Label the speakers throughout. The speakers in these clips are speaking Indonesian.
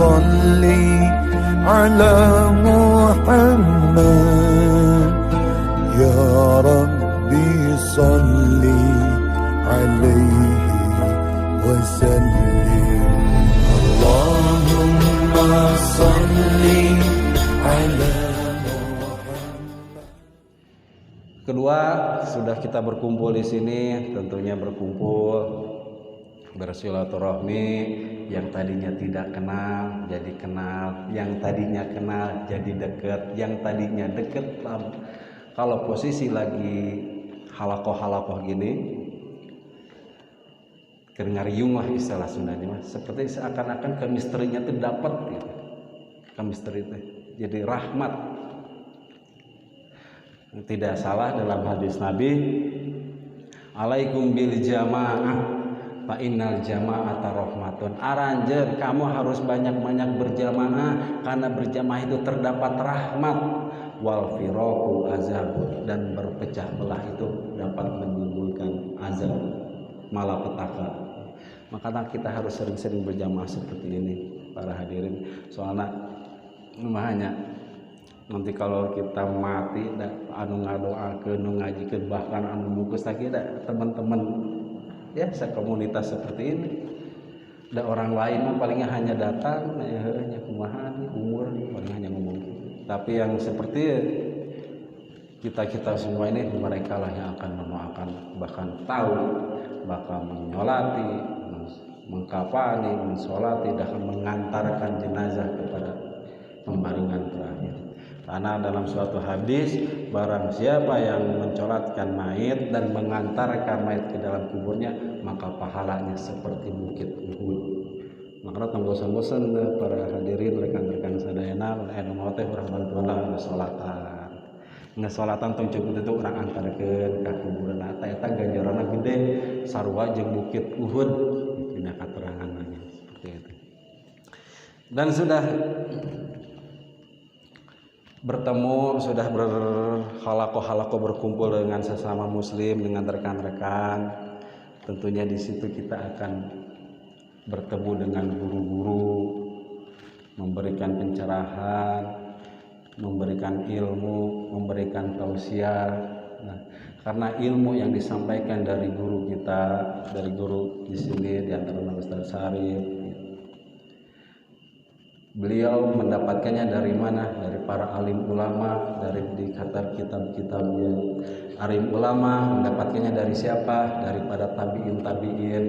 Speaker 1: صل على محمد يا ربي صل عليه وسلم اللهم صل على
Speaker 2: Kedua, sudah kita berkumpul di sini, tentunya berkumpul bersilaturahmi, yang tadinya tidak kenal jadi kenal, yang tadinya kenal jadi dekat, yang tadinya dekat kalau posisi lagi halakoh gini, kengariung lah istilah Sundanya, seperti seakan-akan kemistrinya itu dapat gitu. Kemistri itu jadi rahmat. Tidak salah dalam hadis Nabi, alaikum bil jamaah fa innal jama'ata rahmatun. Aranjeun kamu harus banyak-banyak berjamaah karena berjamaah itu terdapat rahmat. Wal firaqu azab, dan berpecah belah itu dapat menimbulkan azab, malapetaka. Makanya kita harus sering-sering berjamaah seperti ini para hadirin. Soalnya hanya nanti kalau kita mati anu ngadoakeun, nu ngajikeun, bahkan anu bungkus lagi teman-teman ya sekomunitas seperti ini. Da orang lain mah palingnya hanya datang nya kumaha umur paling hanya ngomong. Tapi yang seperti kita semua ini, mereka lah yang akan mendoakan, bahkan tahu bakal menyolati, mengkafani, mensolati, dan mengantarkan jenazah kepada pembaringan terakhir. Karena dalam suatu hadis, barang siapa yang mencolatkan mayit dan mengantarkan mayit ke dalam kuburnya, maka pahalanya seperti bukit Uhud. Maka bosan-bosan para hadirin, rekan-rekan sadayana, mau teh urang bantuan ngesolatan. Ngesolatan tong cukup itu urang antarkeun ka kuburan eta ganjaranna gede sarua jeung bukit Uhud. Dina katerangan seperti itu. Dan sudah bertemu, sudah berhalaqah berkumpul dengan sesama muslim, dengan rekan-rekan. Tentunya di situ kita akan bertemu dengan guru-guru, memberikan pencerahan, memberikan ilmu, memberikan tausiah. Nah, karena ilmu yang disampaikan dari guru kita, dari guru di sini di antara Ustaz Sarif, beliau mendapatkannya dari mana? Dari para alim ulama, dari dikhatam kitab-kitabnya. Alim ulama mendapatkannya dari siapa? Daripada tabiin,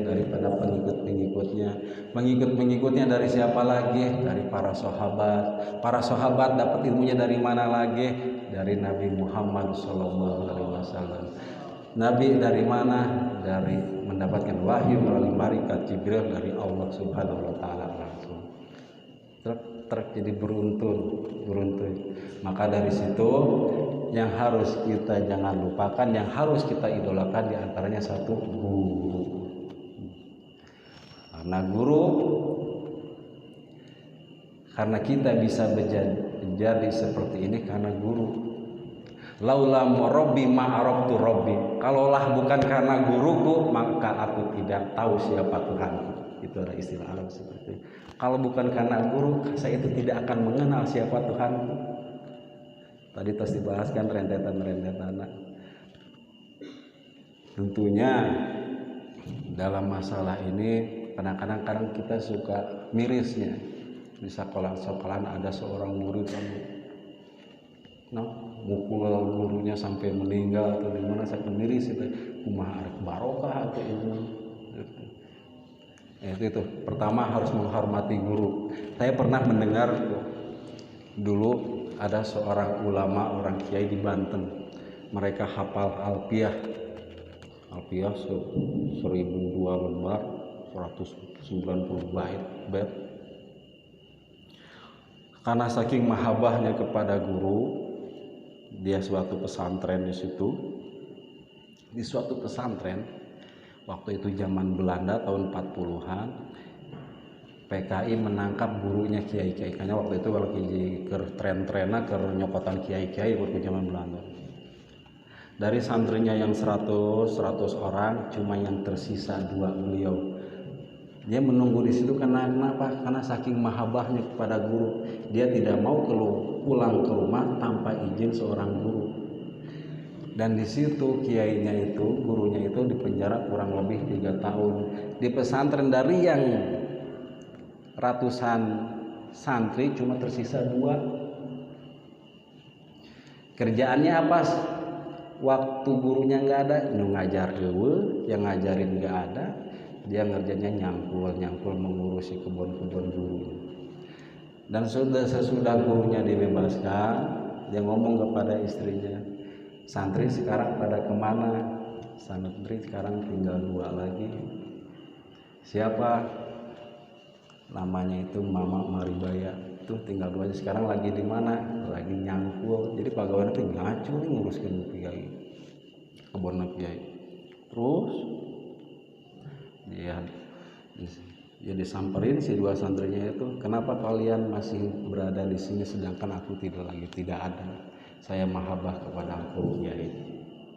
Speaker 2: daripada pengikut-pengikutnya. Pengikut-pengikutnya dari siapa lagi? Dari para sahabat. Para sahabat dapat ilmunya dari mana lagi? Dari Nabi Muhammad SAW. Nabi dari mana? Dari mendapatkan wahyu melalui malaikat Jibril dari Allah Subhanahu wa taala langsung. Jadi beruntun. Maka dari situ yang harus kita jangan lupakan, yang harus kita idolakan diantaranya satu guru. Karena kita bisa menjadi seperti ini karena guru. Laula murabbi ma'arabtu rabbi. Kalaulah bukan karena guruku, maka aku tidak tahu siapa Tuhanku. Itu ada istilah Arab seperti itu. Kalau bukan karena guru, saya itu tidak akan mengenal siapa Tuhanku. Tadi terus dibahaskan rentetan. Tentunya dalam masalah ini kadang-kadang kita suka mirisnya. Di sekolah-sekolahan ada seorang murid mukul gurunya sampai meninggal atau di mana, saya miris itu. Kumaha arek barokah atau ilmu. Itu pertama harus menghormati guru. Saya pernah mendengar dulu ada seorang ulama, orang kiai di Banten. Mereka hafal Alfiyah 1002 lembar, 190 bait. Karena saking mahabbahnya kepada guru, dia suatu pesantren di situ. Di suatu pesantren, waktu itu zaman Belanda tahun 40-an, PKI menangkap gurunya kiai-kiai. Karena waktu itu kalau ke tren-trena ke nyokotan kiai-kiai waktu zaman Belanda. Dari santrinya yang 100 orang, cuma yang tersisa 2 beliau. Dia menunggu di situ karena kenapa? Karena saking mahabbahnya kepada guru, dia tidak mau pulang ke rumah tanpa izin seorang guru. Dan di situ kiainya itu, gurunya itu dipenjara kurang lebih 3 tahun. Di pesantren dari yang ratusan santri cuma tersisa 2. Kerjaannya apa? Waktu gurunya nggak ada, ngajar hewe, yang ngajarin nggak ada, dia ngerjanya nyangkul mengurusi kebun-kebun guru. Dan sesudah gurunya dibebaskan, dia ngomong kepada istrinya, santri sekarang pada kemana? Santri sekarang tinggal 2 lagi. Siapa? Namanya itu Mama Maribaya. Tuh tinggal 2 aja. Sekarang lagi di mana? Lagi nyangkul. Jadi pegawai itu ngacu nih nguruskan kiai, kebun kiai. Terus dia disamperin si 2 santrinya itu, kenapa kalian masih berada di sini sedangkan aku tidak ada? Saya mahabbah kepada aku kiai,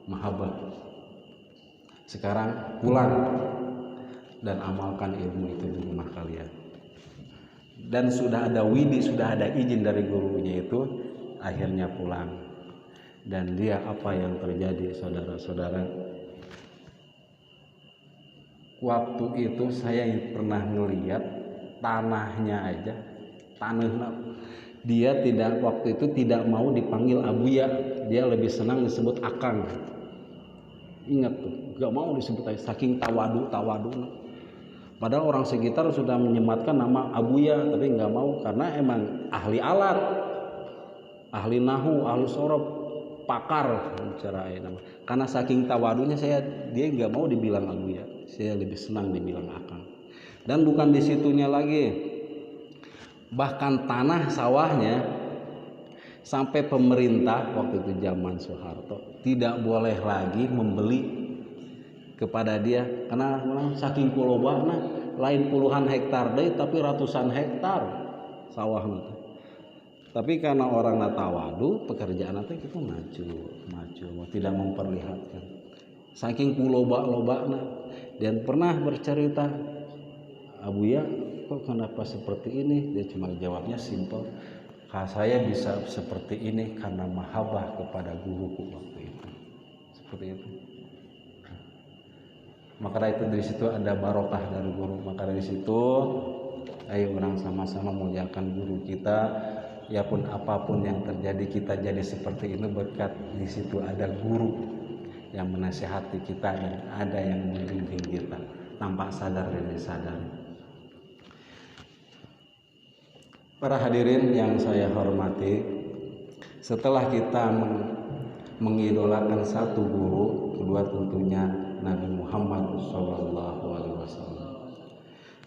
Speaker 2: mahabbah. Sekarang pulang dan amalkan ilmu itu di rumah kalian. Dan sudah ada sudah ada izin dari gurunya itu, akhirnya pulang. Dan dia apa yang terjadi, saudara-saudara? Waktu itu saya pernah ngelihat tanahnya aja, dia waktu itu tidak mau dipanggil Abuya, dia lebih senang disebut Akang. Ingat tuh, gak mau disebut aja, saking tawadu. Padahal orang sekitar sudah menyematkan nama Abuya, tapi nggak mau karena emang ahli alat, ahli nahu, ahli sorob, pakar bicara nama. Karena saking tawadunya dia nggak mau dibilang Abuya, saya lebih senang dibilang Akang. Dan bukan di situnya lagi, bahkan tanah sawahnya sampai pemerintah waktu itu zaman Soeharto tidak boleh lagi membeli kepada dia karena saking kulobahna, lain puluhan hektar deh tapi ratusan hektar sawah itu. Tapi karena orang tawadu, pekerjaan itu kita maju tidak memperlihatkan saking kulobana. Dan pernah bercerita, Abuya kok kenapa seperti ini? Dia cuma jawabnya simpel, saya bisa seperti ini karena mahabbah kepada guruku waktu itu. Seperti itu. Maka itu dari situ ada barokah dari guru. Maka dari situ ayo orang sama-sama muliakan guru kita. Ya pun apapun yang terjadi kita jadi seperti ini berkat di situ ada guru yang menasihati kita dan ada yang membimbing kita tanpa sadar dan disadari. Para hadirin yang saya hormati, setelah kita mengidolakan satu guru, kedua tentunya Nabi Muhammad SAW.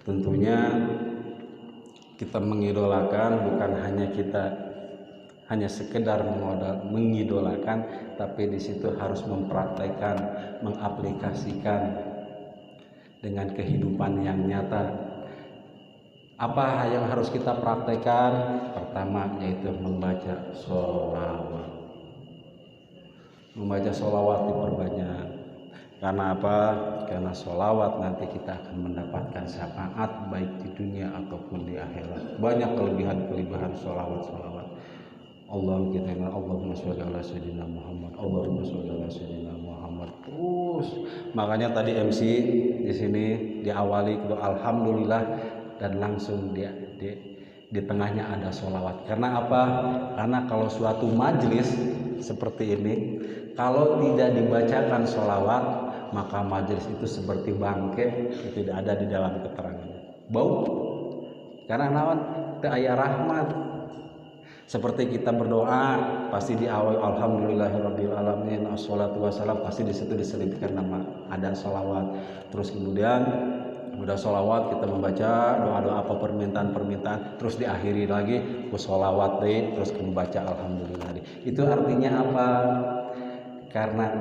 Speaker 2: Tentunya kita mengidolakan bukan hanya sekedar mengidolakan, tapi di situ harus mempraktekkan, mengaplikasikan dengan kehidupan yang nyata. Apa yang harus kita praktekkan? Pertama yaitu membaca sholawat. Membaca sholawat diperbanyak. Karena apa? Karena sholawat nanti kita akan mendapatkan syafaat baik di dunia ataupun di akhirat. Banyak kelebihan sholawat. Allahumma sholli ala sayyidina Muhammad. Allahumma sholli ala sayyidina Muhammad. Terus makanya tadi MC di sini diawali itu alhamdulillah dan langsung di tengahnya ada sholawat. Karena apa? Karena kalau suatu majelis seperti ini, kalau tidak dibacakan sholawat, maka majelis itu seperti bangke, tidak ada di dalam keterangannya. Bau. Karena nawan teu aya rahmat. Seperti kita berdoa, pasti diawali alhamdulillahirabbil alamin, assalatu wassalam, pasti di situ diselipkan nama ada sholawat. Terus kemudian udah sholawat kita membaca doa-doa apa permintaan, terus diakhiri lagi sholawat deh, terus membaca alhamdulillah deh. Itu artinya apa? Karena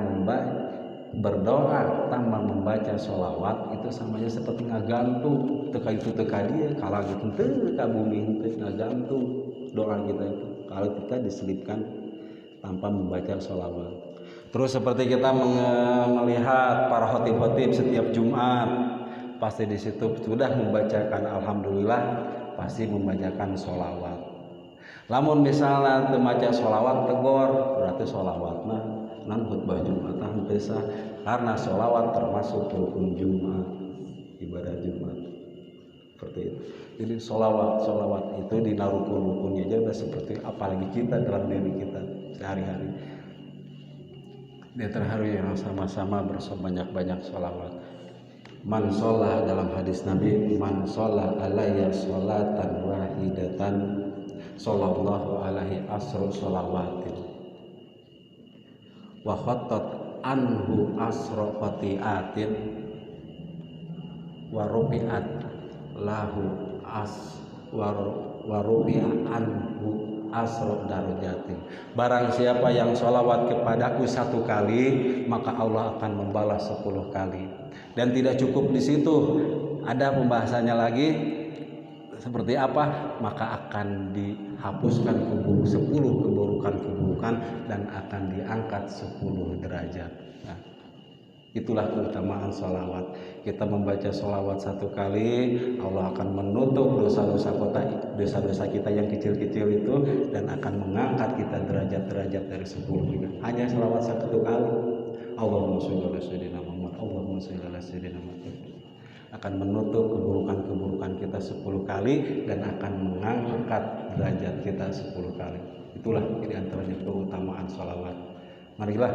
Speaker 2: berdoa tanpa membaca sholawat itu samanya seperti ngagantung teka dia kalau gitu teka bumi ngagantung doa kita itu kalau kita diselipkan tanpa membaca sholawat. Terus seperti kita melihat para khotib setiap Jumat pasti di situ sudah membacakan alhamdulillah, pasti membacakan sholawat. Lamun misalnya temaca sholawat tegor, berarti sholawat mah nan khutbah Jumatan bisa, karena sholawat termasuk rukun Jumat, ibadah Jumat. Seperti itu. Jadi sholawat itu di rukun-rukunnya aja udah seperti apalagi kita dalam diri kita sehari-hari. Di terharu yang sama-sama bersebanyak-banyak sholawat. Man sholah dalam hadis Nabi, man sholah alayya sholatan wahidatan sallallahu alaihi asru sholawatin wa khattat anhu asra khati'atin wa rubi'at lahu wa rubi'a anhu asra darajatin. Barang siapa yang sholawat kepadaku 1 kali, maka Allah akan membalas 10 kali. Dan tidak cukup di situ, ada pembahasannya lagi. Seperti apa? Maka akan dihapuskan 10 keburukan dan akan diangkat 10 derajat. Nah, itulah keutamaan sholawat. Kita membaca sholawat 1 kali, Allah akan menutup dosa-dosa kita yang kecil-kecil itu dan akan mengangkat kita derajat-derajat dari 10 juga. Hanya sholawat 1 kali. Allahumma sholli ala sayyidina Muhammad, Allahumma sholli ala sayyidina Muhammad. Akan menutup keburukan-keburukan kita 10 kali dan akan mengangkat derajat kita 10 kali. Itulah di antaranya keutamaan sholawat. Marilah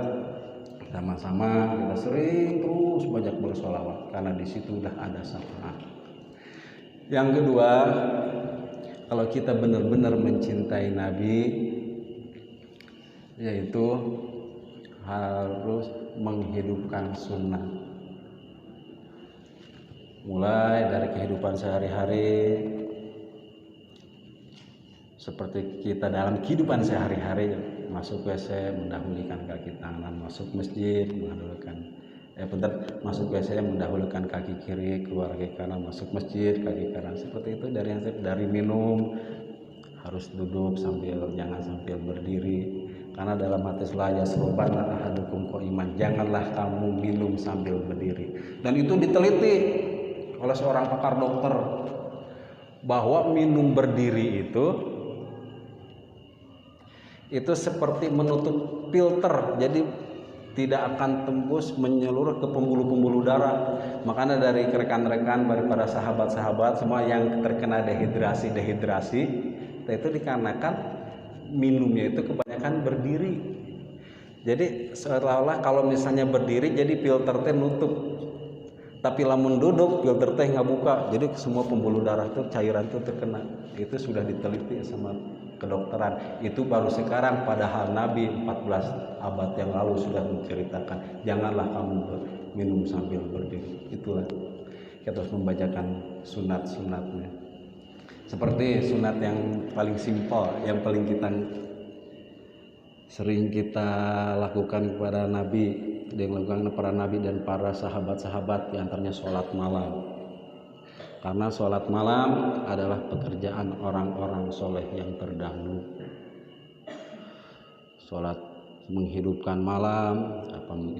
Speaker 2: sama-sama kita sering terus banyak bersholawat karena di situ udah ada syafaat. Yang kedua, kalau kita benar-benar mencintai Nabi, yaitu harus menghidupkan sunnah. Mulai dari kehidupan sehari-hari, seperti kita dalam kehidupan sehari-hari, masuk WC mendahulukan kaki kanan, masuk masjid masuk WC mendahulukan kaki kiri, keluar kaki kanan, masuk masjid kaki kanan. Seperti itu dari minum harus duduk jangan sambil berdiri. Karena dalam hadis la yasrubana ahadukum qaiman, janganlah kamu minum sambil berdiri. Dan itu diteliti oleh seorang pakar dokter bahwa minum berdiri itu seperti menutup filter, jadi tidak akan tembus menyeluruh ke pembuluh-pembuluh darah. Makanya dari rekan-rekan daripada sahabat-sahabat semua yang terkena dehidrasi itu dikarenakan minumnya itu kebanyakan berdiri. Jadi seolah-olah kalau misalnya berdiri jadi filter teh nutup, tapi lamun duduk filter teh nggak buka, jadi semua pembuluh darah tuh cairan tuh terkena. Itu sudah diteliti sama kedokteran. Itu baru sekarang, padahal Nabi 14 abad yang lalu sudah menceritakan janganlah kamu minum sambil berdiri. Itulah kita harus membacakan sunat-sunatnya. Seperti sunat yang paling simpel, yang paling sering kita lakukan kepada Nabi, yang dilakukan para Nabi dan para sahabat-sahabat, diantaranya sholat malam. Karena sholat malam adalah pekerjaan orang-orang soleh yang terdahulu. Sholat menghidupkan malam,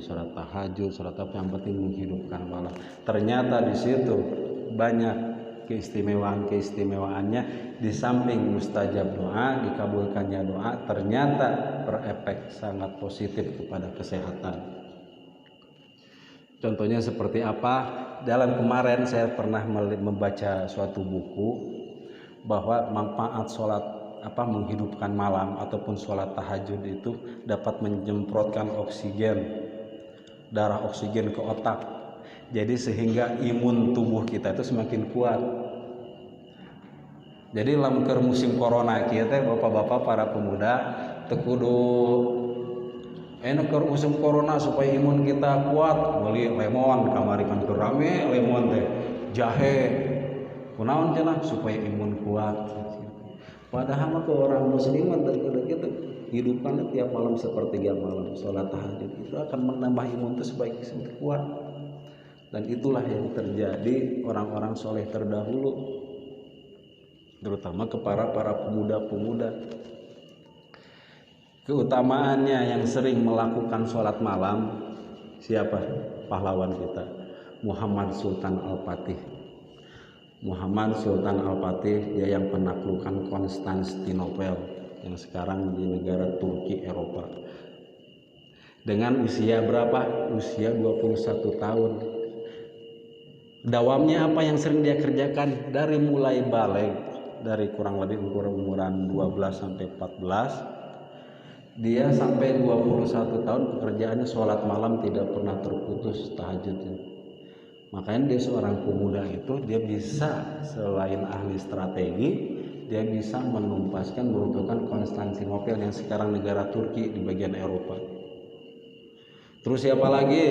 Speaker 2: sholat tahajud, sholat apa yang penting menghidupkan malam. Ternyata di situ banyak keistimewaannya. Di samping mustajab doa, dikabulkannya doa, ternyata berefek sangat positif kepada kesehatan. Contohnya seperti apa? Dalam kemarin saya pernah membaca suatu buku bahwa manfaat sholat menghidupkan malam ataupun sholat tahajud itu dapat menyemprotkan darah oksigen ke otak. Jadi sehingga imun tubuh kita itu semakin kuat. Jadi lamun keur musim corona kieu teh bapak-bapak para pemuda teu kudu keur musim corona supaya imun kita kuat, beli lemon kamari kan rame lemon teh, jahe. Kunaon cenah supaya imun kuat. Padahal mah ke orang muslim teh kitu hidupannya tiap malam sepertiga malam salat tahajud itu akan menambah imun itu sebaik kuat. Dan itulah yang terjadi orang-orang soleh terdahulu, terutama kepada para pemuda-pemuda. Keutamaannya yang sering melakukan sholat malam siapa? Pahlawan kita Muhammad Sultan Al-Fatih. Muhammad Sultan Al-Fatih dia yang penaklukan Konstantinopel yang sekarang di negara Turki Eropa. Dengan usia berapa? Usia 21 tahun. Dawamnya apa yang sering dia kerjakan? Dari mulai balik, dari kurang lebih umuran 12 sampai 14, dia sampai 21 tahun pekerjaannya sholat malam tidak pernah terputus tahajudnya. Makanya dia seorang pemuda itu dia bisa selain ahli strategi, dia bisa menuntaskan meruntuhkan Konstantinopel yang sekarang negara Turki di bagian Eropa. Terus siapa lagi?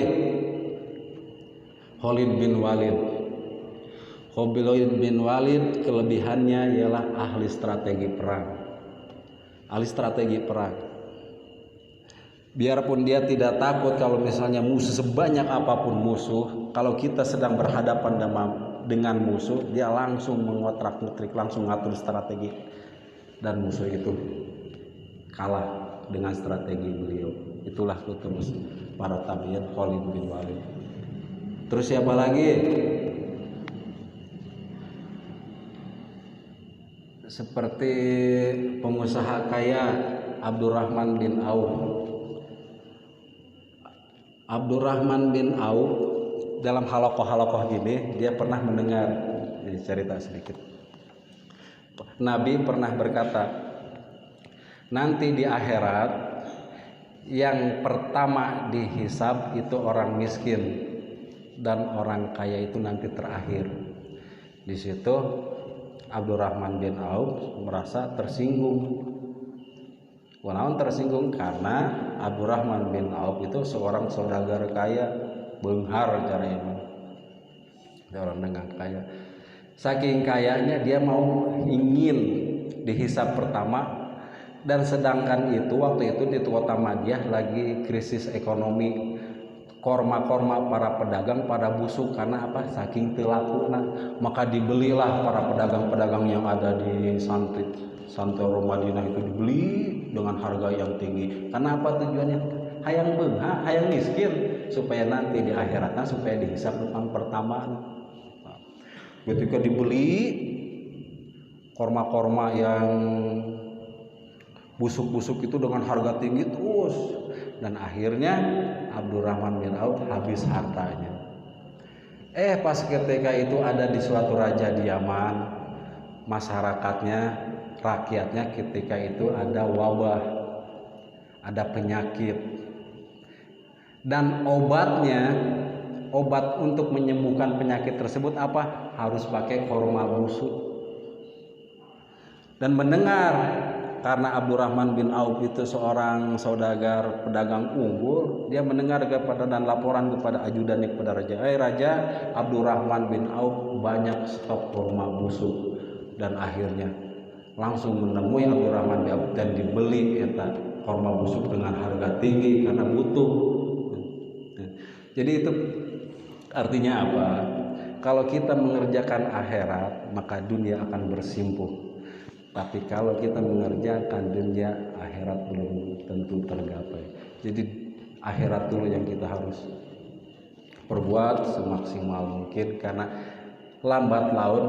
Speaker 2: Khalid bin Walid. Khalid bin Walid kelebihannya ialah ahli strategi perang. Ahli strategi perang. Biarpun dia tidak takut kalau misalnya musuh sebanyak apapun musuh, kalau kita sedang berhadapan dengan musuh, dia langsung mengotrak-ngotrik, langsung ngatur strategi, dan musuh itu kalah dengan strategi beliau. Itulah kutub para tabi'in Khalid bin Walid. Terus siapa lagi? Seperti pengusaha kaya Abdurrahman bin Auf. Abdurrahman bin Auf dalam halakoh-halakoh ini dia pernah mendengar, ini cerita sedikit. Nabi pernah berkata, nanti di akhirat yang pertama dihisab itu orang miskin dan orang kaya itu nanti terakhir. Di situ Abdurrahman bin Auf merasa tersinggung. Kenapa tersinggung? Karena Abdurrahman bin Auf itu seorang saudagar kaya, benghar caranya, orang dengan kaya. Saking kayanya dia ingin dihisab pertama. Dan sedangkan itu waktu itu di kota Madiah lagi krisis ekonomi, korma-korma para pedagang pada busuk karena apa? Saking telakuna, maka dibelilah para pedagang-pedagang yang ada di Santoro Madinah itu dibeli dengan harga yang tinggi. Karena apa tujuannya? Hayang beunghar, hayang miskin, supaya nanti di akhiratnya supaya dihisab depan pertama. Ketika dibeli korma-korma yang busuk-busuk itu dengan harga tinggi terus, dan akhirnya Abdurrahman bin Auf habis hartanya. Pas ketika itu ada di suatu raja di Yaman, masyarakatnya, rakyatnya ketika itu ada wabah, ada penyakit, dan obat untuk menyembuhkan penyakit tersebut apa? Harus pakai korma busuk. Dan mendengar, karena Abdurrahman bin Auf itu seorang saudagar pedagang unggul, dia mendengar dan laporan kepada ajudannya, kepada raja, raja, Abdurrahman bin Auf banyak stok korma busuk. Dan akhirnya langsung menemui Abdurrahman bin Auf dan dibeli korma busuk dengan harga tinggi karena butuh. Jadi itu artinya apa? Kalau kita mengerjakan akhirat, maka dunia akan bersimpuh. Tapi kalau kita mengerjakan dunia, akhirat belum tentu tergapai. Jadi akhirat dulu yang kita harus perbuat semaksimal mungkin, karena lambat laun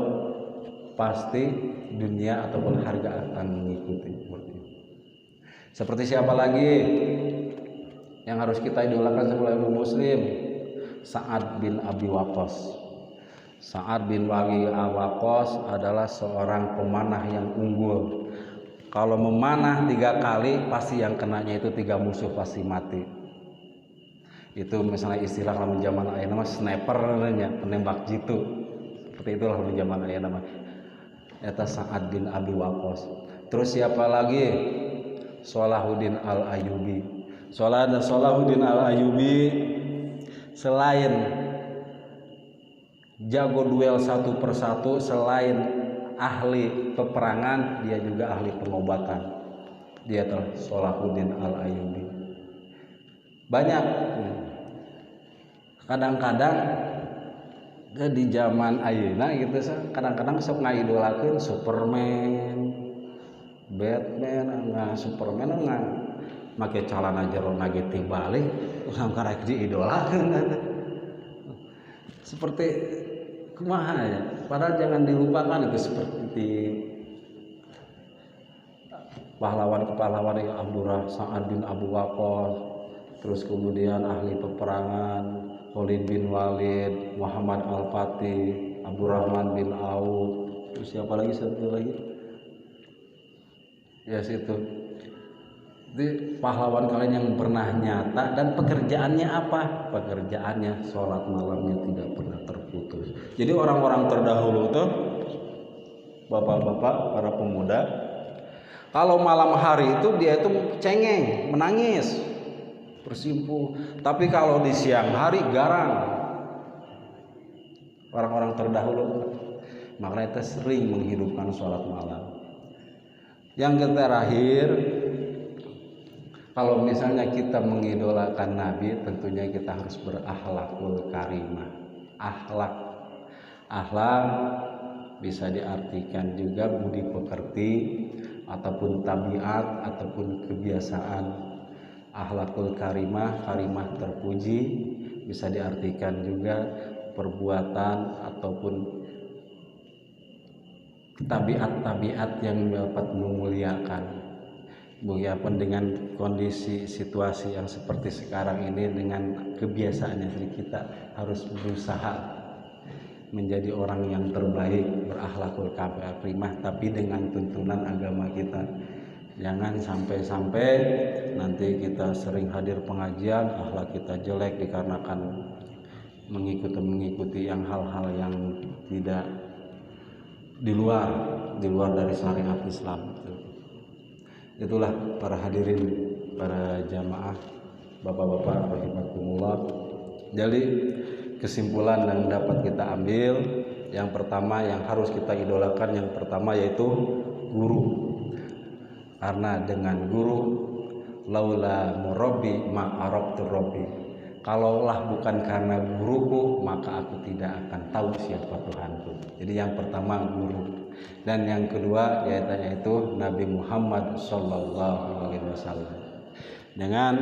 Speaker 2: pasti dunia ataupun harga akan mengikuti. Seperti siapa lagi yang harus kita idolakan sebagai muslim? Sa'ad bin Abi Waqqas. Sa'ad bin Abi Waqqas adalah seorang pemanah yang unggul. Kalau memanah 3 kali, pasti yang kenanya itu 3 musuh pasti mati. Itu misalnya istilah dalam zaman ayeuna mah sniper, penembak jitu. Seperti itulah dalam zaman ayeuna mah. Eta Sa'ad bin Abi Waqqas. Terus siapa lagi? Salahuddin Al-Ayyubi. Salahuddin Al-Ayyubi selain jago duel satu persatu, selain ahli peperangan, dia juga ahli pengobatan. Dia adalah Salahuddin Al-Ayyubi. Banyak. Kadang-kadang di zaman ayeuna gitu, kadang-kadang sok ngaidolakeun Superman, Batman, Superman make calana jero nage tibalik, usang karek diidolakeun. seperti kumaha ya. Padahal jangan dilupakan itu seperti pahlawan-pahlawan yang Abdurrahman Sa'ad bin Abu Waqqas, terus kemudian ahli peperangan Khalid bin Walid, Muhammad Al-Fatih, Abdurrahman bin Auf, terus siapa lagi satu lagi? Ya situ. Jadi pahlawan kalian yang pernah nyata dan pekerjaannya apa? Pekerjaannya sholat malamnya tidak pernah terputus. Jadi orang-orang terdahulu tuh, bapak-bapak, para pemuda, kalau malam hari itu dia itu cengeng, menangis, bersimpuh. Tapi kalau di siang hari garang. Orang-orang terdahulu, makanya kita sering menghidupkan sholat malam. Yang terakhir, kalau misalnya kita mengidolakan Nabi, tentunya kita harus berakhlakul karimah. Akhlak bisa diartikan juga budi pekerti, ataupun tabiat, ataupun kebiasaan. Akhlakul karimah, karimah terpuji, bisa diartikan juga perbuatan ataupun tabiat-tabiat yang dapat memuliakan. Begitupun dengan kondisi situasi yang seperti sekarang ini, dengan kebiasaannya kita harus berusaha menjadi orang yang terbaik, berakhlakul karimah, tapi dengan tuntunan agama kita. Jangan sampai nanti kita sering hadir pengajian, akhlak kita jelek dikarenakan mengikuti yang hal-hal yang tidak di luar dari syariat Islam. Itulah para hadirin, para jamaah, bapak-bapak rahimakumullah. Jadi kesimpulan yang dapat kita ambil, yang pertama yang harus kita idolakan, yang pertama yaitu guru. Karena dengan guru, laula murabbi ma arabtu rabbi. Kalaulah bukan karena guruku, maka aku tidak akan tahu siapa Tuhanku. Jadi yang pertama guru. Dan yang kedua yaitu Nabi Muhammad Sallallahu Alaihi Wasallam. Dengan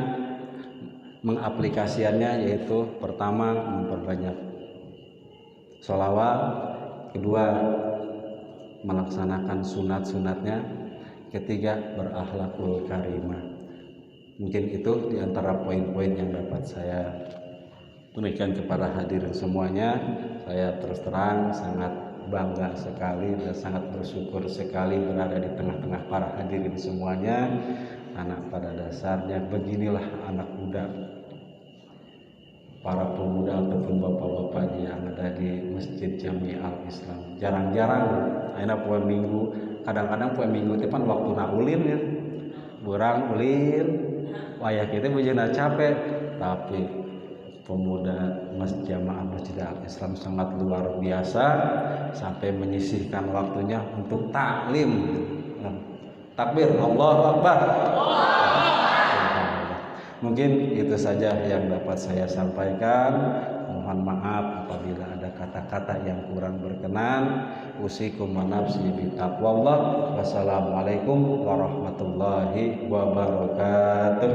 Speaker 2: mengaplikasiannya, yaitu pertama memperbanyak sholawat, kedua melaksanakan sunat-sunatnya, ketiga berakhlakul karimah. Mungkin itu diantara poin-poin yang dapat saya berikan kepada hadirin semuanya. Saya terus terang sangat bangga sekali dan sangat bersyukur sekali berada di tengah-tengah para hadirin semuanya, karena pada dasarnya beginilah anak muda, para pemuda ataupun bapak-bapak yang ada di Masjid Jami Al-Islam. Jarang-jarang ayeuna poe Minggu, kadang-kadang poe Minggu teh pan waktuna ulin ya. Burang ulin, wayah kita bejeuna capek, tapi pemuda Jamaah Masjid Al-Islam sangat luar biasa sampai menyisihkan waktunya untuk taklim. Takbir, Allahu Akbar. Mungkin itu saja yang dapat saya sampaikan. Mohon maaf apabila ada kata-kata yang kurang berkenan. Usikum wa nafsi bitaqwallah. Wassalamualaikum warahmatullahi wabarakatuh.